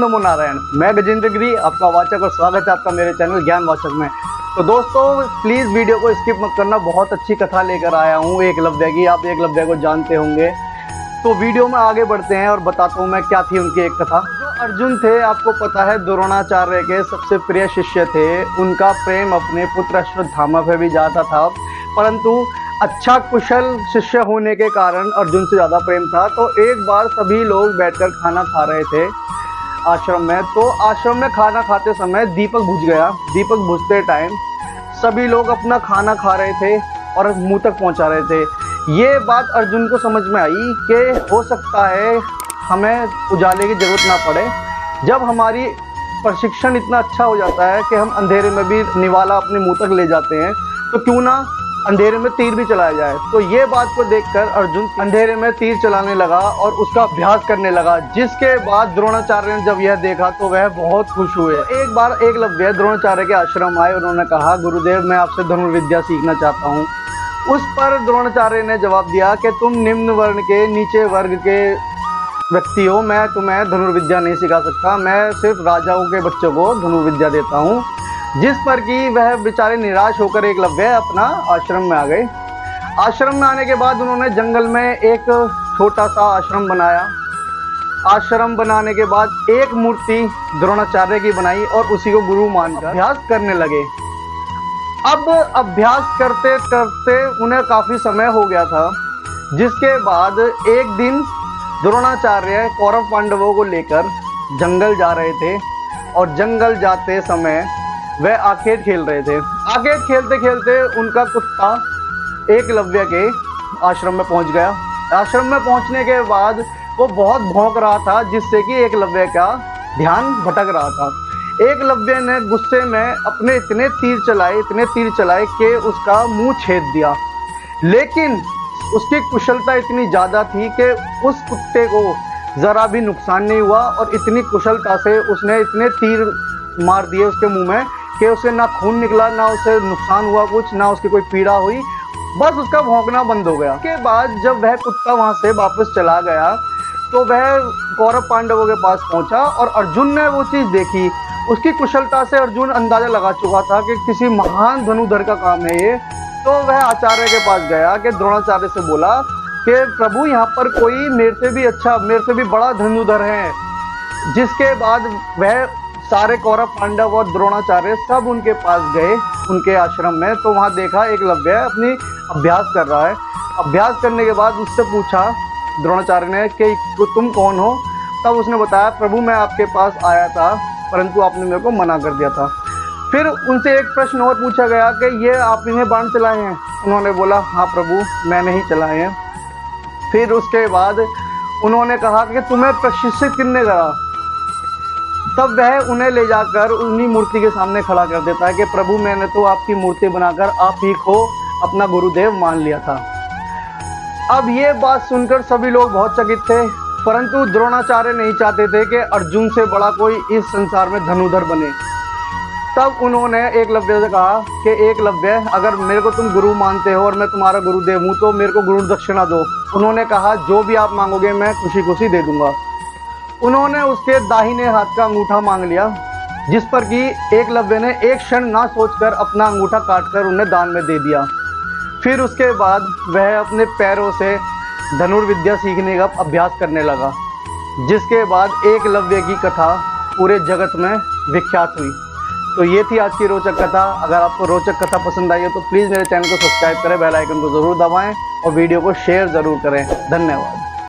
नमो नारायण। मैं गजेंद्र गिरी, आपका वाचक, और स्वागत है आपका मेरे चैनल ज्ञान वाचक में। तो दोस्तों प्लीज़ वीडियो को स्किप मत करना, बहुत अच्छी कथा लेकर आया हूँ एकलव्य की। आप एकलव्य को जानते होंगे। तो वीडियो में आगे बढ़ते हैं और बताता हूँ मैं क्या थी उनकी एक कथा। जो अर्जुन थे, आपको पता है, द्रोणाचार्य के सबसे प्रिय शिष्य थे। उनका प्रेम अपने पुत्र अश्वत्थामा पे भी जाता था, परंतु अच्छा कुशल शिष्य होने के कारण अर्जुन से ज़्यादा प्रेम था। तो एक बार सभी लोग बैठकर खाना खा रहे थे आश्रम में। तो आश्रम में खाना खाते समय दीपक बुझ गया। दीपक बुझते टाइम सभी लोग अपना खाना खा रहे थे और मुंह तक पहुंचा रहे थे। ये बात अर्जुन को समझ में आई कि हो सकता है हमें उजाले की ज़रूरत ना पड़े। जब हमारी प्रशिक्षण इतना अच्छा हो जाता है कि हम अंधेरे में भी निवाला अपने मुंह तक ले जाते हैं, तो क्यों ना अंधेरे में तीर भी चलाया जाए। तो ये बात को देखकर अर्जुन अंधेरे में तीर चलाने लगा और उसका अभ्यास करने लगा। जिसके बाद द्रोणाचार्य ने जब यह देखा तो वह बहुत खुश हुए। तो एक बार एकलव्य द्रोणाचार्य के आश्रम आए। उन्होंने कहा, गुरुदेव मैं आपसे धनुर्विद्या सीखना चाहता हूँ। उस पर द्रोणाचार्य ने जवाब दिया कि तुम निम्न वर्ण के, नीचे वर्ग के व्यक्ति हो, मैं तुम्हें धनुर्विद्या नहीं सिखा सकता। मैं सिर्फ राजाओं के बच्चों को धनुर्विद्या देता हूँ। जिस पर कि वह बेचारे निराश होकर एकलव्य अपना आश्रम में आ गए। आश्रम में आने के बाद उन्होंने जंगल में एक छोटा सा आश्रम बनाया। आश्रम बनाने के बाद एक मूर्ति द्रोणाचार्य की बनाई और उसी को गुरु मानकर अभ्यास करने लगे। अब अभ्यास करते करते उन्हें काफ़ी समय हो गया था। जिसके बाद एक दिन द्रोणाचार्य कौरव पांडवों को लेकर जंगल जा रहे थे और जंगल जाते समय वह आखेट खेल रहे थे। आखेट खेलते खेलते उनका कुत्ता एकलव्य के आश्रम में पहुंच गया। आश्रम में पहुंचने के बाद वो बहुत भौंक रहा था, जिससे कि एकलव्य का ध्यान भटक रहा था। एकलव्य ने गुस्से में अपने इतने तीर चलाए कि उसका मुंह छेद दिया। लेकिन उसकी कुशलता इतनी ज़्यादा थी कि उस कुत्ते को ज़रा भी नुकसान नहीं हुआ और इतनी कुशलता से उसने इतने तीर मार दिए उसके मुंह में कि उसे ना खून निकला, ना उसे नुकसान हुआ कुछ, ना उसकी कोई पीड़ा हुई। बस उसका भौंकना बंद हो गया। उसके बाद जब वह कुत्ता वहाँ से वापस चला गया तो वह कौरव पांडवों के पास पहुँचा और अर्जुन ने वो चीज़ देखी। उसकी कुशलता से अर्जुन अंदाज़ा लगा चुका था कि किसी महान धनुधर का काम है ये। तो वह आचार्य के पास गया कि द्रोणाचार्य से बोला कि प्रभु यहाँ पर कोई मेरे से भी बड़ा धनुधर है। जिसके बाद वह सारे कौरव पांडव और द्रोणाचार्य सब उनके पास गए, उनके आश्रम में। तो वहाँ देखा एकलव्य अपनी अभ्यास कर रहा है। अभ्यास करने के बाद उससे पूछा द्रोणाचार्य ने कि तुम कौन हो। तब उसने बताया, प्रभु मैं आपके पास आया था परंतु आपने मेरे को मना कर दिया था। फिर उनसे एक प्रश्न और पूछा गया कि ये आप इन्हें बाण चलाए हैं। उन्होंने बोला, हाँ प्रभु मैंने ही चलाए हैं। फिर उसके बाद उन्होंने कहा कि तुम्हें प्रशिक्षित किसने करा। तब वह उन्हें ले जाकर उन्हीं मूर्ति के सामने खड़ा कर देता है कि प्रभु मैंने तो आपकी मूर्ति बनाकर आप ही को अपना गुरुदेव मान लिया था। अब ये बात सुनकर सभी लोग बहुत चकित थे, परंतु द्रोणाचार्य नहीं चाहते थे कि अर्जुन से बड़ा कोई इस संसार में धनुधर बने। तब उन्होंने एकलव्य से कहा कि एकलव्य अगर मेरे को तुम गुरु मानते हो और मैं तुम्हारा गुरुदेव हूँ तो मेरे को गुरु दक्षिणा दो। उन्होंने कहा, जो भी आप मांगोगे मैं खुशी खुशी दे दूंगा। उन्होंने उसके दाहिने हाथ का अंगूठा मांग लिया, जिस पर कि एकलव्य ने एक क्षण ना सोचकर अपना अंगूठा काटकर उन्हें दान में दे दिया। फिर उसके बाद वह अपने पैरों से धनुर्विद्या सीखने का अभ्यास करने लगा। जिसके बाद एकलव्य की कथा पूरे जगत में विख्यात हुई। तो ये थी आज की रोचक कथा। अगर आपको रोचक कथा पसंद आई हो तो प्लीज़ मेरे चैनल को सब्सक्राइब करें, बेल आइकन को ज़रूर दबाएं और वीडियो को शेयर ज़रूर करें। धन्यवाद।